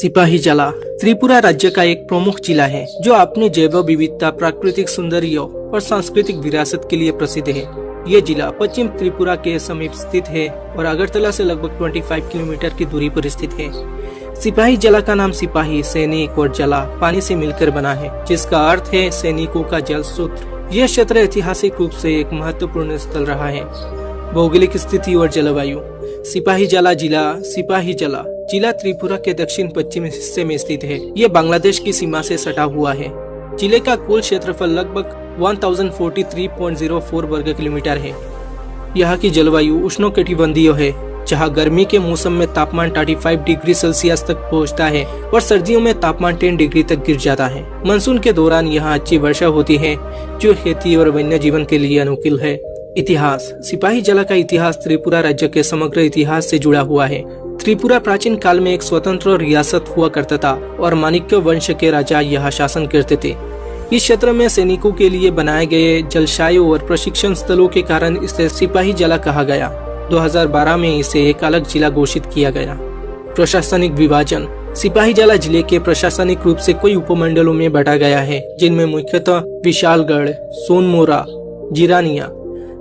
सिपाही जला त्रिपुरा राज्य का एक प्रमुख जिला है जो अपनी जैव विविधता, प्राकृतिक सौंदर्य और सांस्कृतिक विरासत के लिए प्रसिद्ध है। ये जिला पश्चिम त्रिपुरा के समीप स्थित है और अगरतला से लगभग 25 किलोमीटर की दूरी पर स्थित है। सिपाही जला का नाम सिपाही, सैनिक और जला पानी से मिलकर बना है, जिसका अर्थ है सैनिकों का जल सूत्र। यह क्षेत्र ऐतिहासिक रूप से एक महत्वपूर्ण स्थल रहा है। भौगोलिक स्थिति और जलवायु। सिपाही जला जिला त्रिपुरा के दक्षिण पश्चिम हिस्से में स्थित है। यह बांग्लादेश की सीमा से सटा हुआ है। जिले का कुल क्षेत्रफल लगभग 1043.04 वर्ग किलोमीटर है। यहाँ की जलवायु उष्णकटिबंधीय है, जहाँ गर्मी के मौसम में तापमान 35 डिग्री सेल्सियस तक पहुँचता है और सर्दियों में तापमान 10 डिग्री तक गिर जाता है। मानसून के दौरान यहाँ अच्छी वर्षा होती है, जो खेती और वन्य जीवन के लिए अनुकूल है। इतिहास। सिपाही जला का इतिहास त्रिपुरा राज्य के समग्र इतिहास से जुड़ा हुआ है। त्रिपुरा प्राचीन काल में एक स्वतंत्र रियासत हुआ करता था और माणिक्य वंश के राजा यहाँ शासन करते थे। इस क्षेत्र में सैनिकों के लिए बनाए गए जलाशयों और प्रशिक्षण स्थलों के कारण इसे सिपाही जला कहा गया। 2012 में इसे एक अलग जिला घोषित किया गया। प्रशासनिक विभाजन। सिपाही जला जिले के प्रशासनिक रूप से कई उपमंडलों में बांटा गया है, जिनमें मुख्यतः विशालगढ़, सोनमोरा, जिरानिया।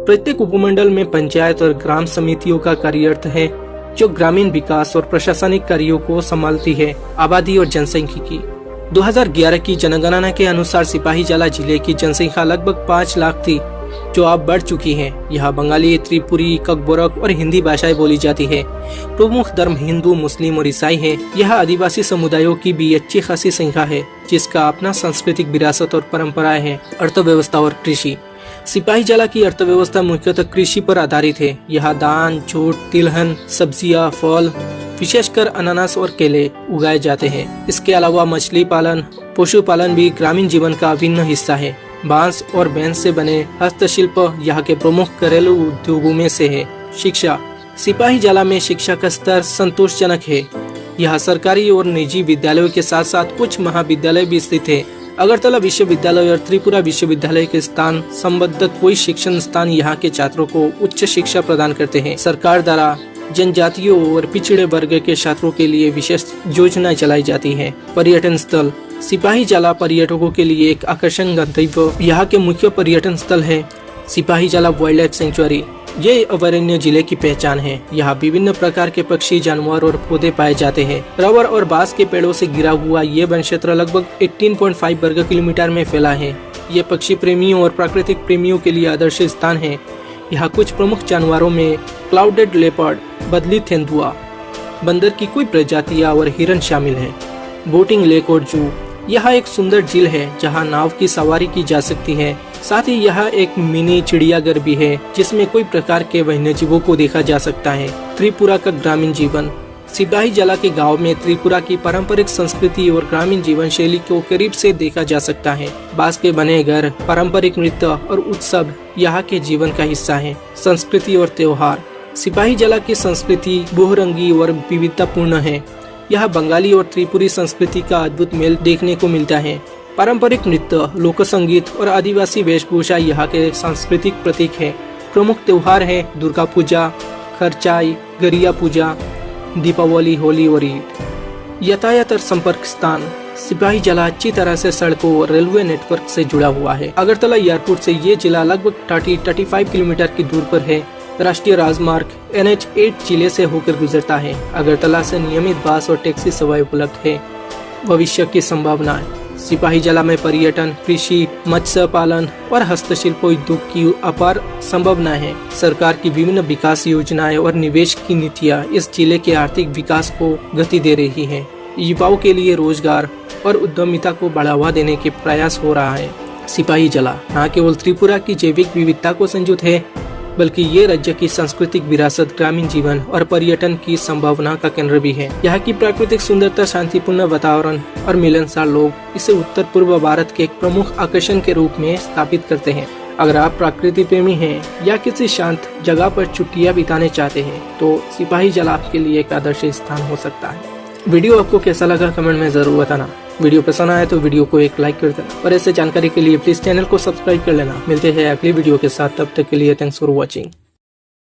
प्रत्येक उपमंडल में पंचायत और ग्राम समितियों का कार्यरत है, जो ग्रामीण विकास और प्रशासनिक कार्यों को संभालती है। आबादी और जनसंख्यिकी। 2011 की जनगणना के अनुसार सिपाही जला जिले की जनसंख्या लगभग 5 लाख थी, जो अब बढ़ चुकी है। यहाँ बंगाली, त्रिपुरी, ककबोरक और हिंदी भाषाएं बोली जाती है। प्रमुख धर्म हिंदू, मुस्लिम और ईसाई है। यहाँ आदिवासी समुदायों की भी अच्छी खासी संख्या है, जिसका अपना सांस्कृतिक विरासत और परंपराएं है। अर्थव्यवस्था और कृषि। सिपाही जला की अर्थव्यवस्था मुख्यतः कृषि पर आधारित है। यहाँ धान, जूट, तिलहन, सब्जियां, फल, विशेषकर अनानास और केले उगाए जाते हैं। इसके अलावा मछली पालन, पशुपालन भी ग्रामीण जीवन का अभिन्न हिस्सा है। बांस और बेंस से बने हस्तशिल्प यहाँ के प्रमुख घरेलू उद्योगों में से है। शिक्षा। सिपाही जला में शिक्षा का स्तर संतोषजनक है। यहाँ सरकारी और निजी विद्यालयों के साथ साथ कुछ महाविद्यालय भी स्थित है। अगरतला विश्वविद्यालय और त्रिपुरा विश्वविद्यालय के स्थान संबद्ध कोई शिक्षण स्थान यहाँ के छात्रों को उच्च शिक्षा प्रदान करते हैं। सरकार द्वारा जनजातियों और पिछड़े वर्ग के छात्रों के लिए विशेष योजनाएं चलाई जाती है। पर्यटन स्थल। सिपाही जला पर्यटकों के लिए एक आकर्षण गंतव्य। यहाँ के मुख्य पर्यटन स्थल है सिपाही जला वाइल्ड लाइफ सेंचुरी। ये अभयारण्य जिले की पहचान है। यहाँ विभिन्न प्रकार के पक्षी, जानवर और पौधे पाए जाते हैं। रबर और बांस के पेड़ों से घिरा हुआ ये वन क्षेत्र लगभग 18.5 वर्ग किलोमीटर में फैला है। ये पक्षी प्रेमियों और प्राकृतिक प्रेमियों के लिए आदर्श स्थान है। यहाँ कुछ प्रमुख जानवरों में क्लाउडेड लेपर्ड, बदली तेंदुआ, बंदर की कोई प्रजातियां और हिरन शामिल हैं। बोटिंग लेक और जू। यह एक सुंदर झील है जहाँ नाव की सवारी की जा सकती है। साथ ही यह एक मिनी चिड़ियाघर भी है, जिसमें कई प्रकार के वन्यजीवों को देखा जा सकता है। त्रिपुरा का ग्रामीण जीवन। सिपाही जला के गांव में त्रिपुरा की पारंपरिक संस्कृति और ग्रामीण जीवन शैली को करीब से देखा जा सकता है। बांस के बने घर, पारंपरिक नृत्य और उत्सव यहाँ के जीवन का हिस्सा है। संस्कृति और त्योहार। सिपाही जला की संस्कृति बहुरंगी और विविधतापूर्ण है। यह बंगाली और त्रिपुरी संस्कृति का अद्भुत मेल देखने को मिलता है। पारंपरिक नृत्य, लोक संगीत और आदिवासी वेशभूषा यहाँ के सांस्कृतिक प्रतीक है। प्रमुख त्योहार है दुर्गा पूजा, खरचाई, गरिया पूजा, दीपावली, होली और ईद। यातायात और संपर्क स्थान। सिपाही जला अच्छी तरह से सड़कों और रेलवे नेटवर्क से जुड़ा हुआ है। अगरतला एयरपोर्ट से ये जिला लगभग 35 किलोमीटर की दूर पर है। राष्ट्रीय राजमार्ग NH8 जिले से होकर गुजरता है। अगरतला से नियमित बस और टैक्सी सेवाएं उपलब्ध है। भविष्य की संभावनाएं। सिपाही जला में पर्यटन, कृषि, मत्स्य पालन और हस्तशिल्प उद्योग की अपार संभावनाएं हैं। सरकार की विभिन्न विकास योजनाएं और निवेश की नीतियां इस जिले के आर्थिक विकास को गति दे रही हैं। युवाओं के लिए रोजगार और उद्यमिता को बढ़ावा देने के प्रयास हो रहा है। सिपाही जला न केवल त्रिपुरा की जैविक विविधता को संजोत है, बल्कि ये राज्य की सांस्कृतिक विरासत, ग्रामीण जीवन और पर्यटन की संभावना का केंद्र भी है। यहाँ की प्राकृतिक सुंदरता, शांतिपूर्ण वातावरण और मिलनसार लोग इसे उत्तर पूर्व भारत के एक प्रमुख आकर्षण के रूप में स्थापित करते हैं। अगर आप प्रकृति प्रेमी हैं या किसी शांत जगह पर छुट्टियां बिताने चाहते हैं, तो सिपाही जला आपके लिए एक आदर्श स्थान हो सकता है। वीडियो आपको कैसा लगा कमेंट में जरूर बताना। वीडियो पसंद आए तो वीडियो को एक लाइक कर देना और ऐसे जानकारी के लिए प्लीज चैनल को सब्सक्राइब कर लेना। मिलते हैं अगली वीडियो के साथ, तब तक के लिए थैंक्स फॉर वॉचिंग।